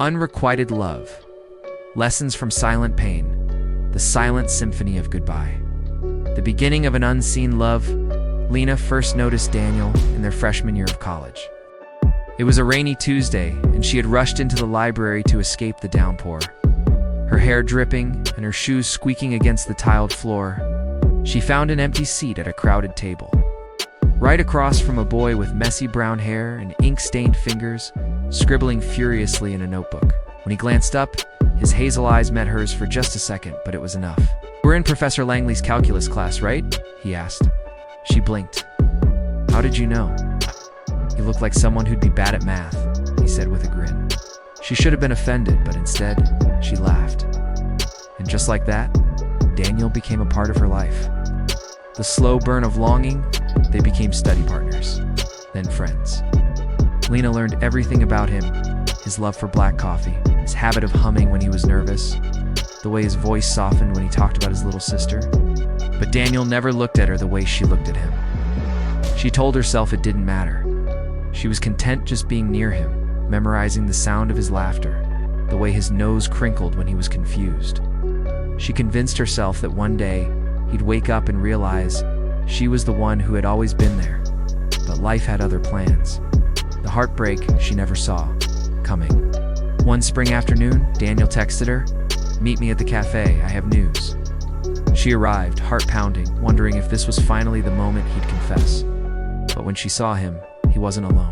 Unrequited Love. Lessons from Silent Pain. The Silent Symphony of Goodbye. The beginning of an unseen love. Lena first noticed Daniel in their freshman year of college. It was a rainy Tuesday, and she had rushed into the library to escape the downpour. Her hair dripping and her shoes squeaking against the tiled floor, she found an empty seat at a crowded table. Right across from a boy with messy brown hair and ink-stained fingers, scribbling furiously in a notebook. When he glanced up, his hazel eyes met hers for just a second, but it was enough. "We're in Professor Langley's calculus class, right?" he asked. She blinked. "How did you know?" "You look like someone who'd be bad at math," he said with a grin. She should have been offended, but instead, she laughed. And just like that, Daniel became a part of her life. The slow burn of longing, they became study partners, then friends. Lena learned everything about him: his love for black coffee, his habit of humming when he was nervous, the way his voice softened when he talked about his little sister. But Daniel never looked at her the way she looked at him. She told herself it didn't matter. She was content just being near him, memorizing the sound of his laughter, the way his nose crinkled when he was confused. She convinced herself that one day he'd wake up and realize she was the one who had always been there. But life had other plans. The heartbreak she never saw coming. One spring afternoon, Daniel texted her, "Meet me at the cafe, I have news." She arrived, heart pounding, wondering if this was finally the moment he'd confess. But when she saw him, he wasn't alone.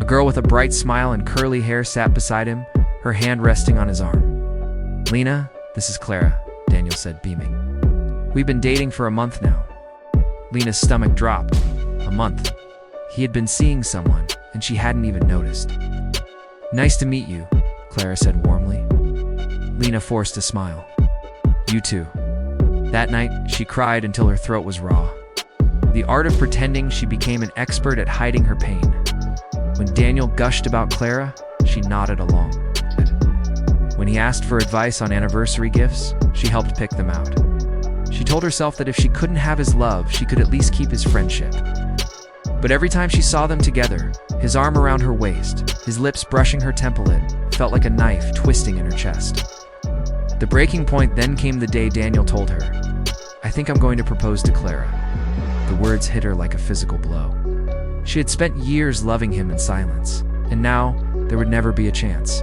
A girl with a bright smile and curly hair sat beside him, her hand resting on his arm. "Lena, this is Clara," Daniel said, beaming. "We've been dating for a month now." Lena's stomach dropped. A month. He had been seeing someone, and she hadn't even noticed. "Nice to meet you," Clara said warmly. Lena forced a smile. "You too." That night, she cried until her throat was raw. The art of pretending, she became an expert at hiding her pain. When Daniel gushed about Clara, she nodded along. When he asked for advice on anniversary gifts, she helped pick them out. She told herself that if she couldn't have his love, she could at least keep his friendship. But every time she saw them together, his arm around her waist, his lips brushing her temple, it felt like a knife twisting in her chest. The breaking point then came the day Daniel told her, "I think I'm going to propose to Clara." The words hit her like a physical blow. She had spent years loving him in silence, and now there would never be a chance.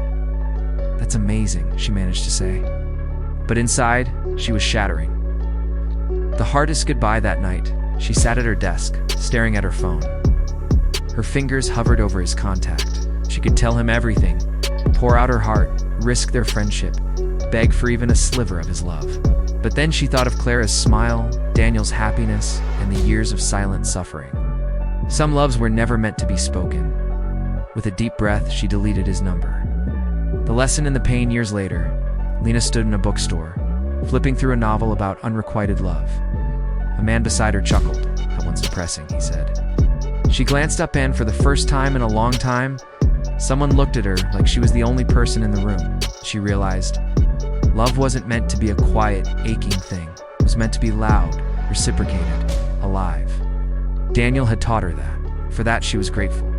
"That's amazing," she managed to say. But inside, she was shattering. The hardest goodbye that night, she sat at her desk, staring at her phone. Her fingers hovered over his contact. She could tell him everything, pour out her heart, risk their friendship, beg for even a sliver of his love. But then she thought of Clara's smile, Daniel's happiness, and the years of silent suffering. Some loves were never meant to be spoken. With a deep breath, she deleted his number. The lesson in the pain years later, Lena stood in a bookstore, flipping through a novel about unrequited love. A man beside her chuckled. "That one's depressing," he said. She glanced up, and for the first time in a long time, someone looked at her like she was the only person in the room. She realized love wasn't meant to be a quiet, aching thing. It was meant to be loud, reciprocated, alive. Daniel had taught her that. For that, she was grateful.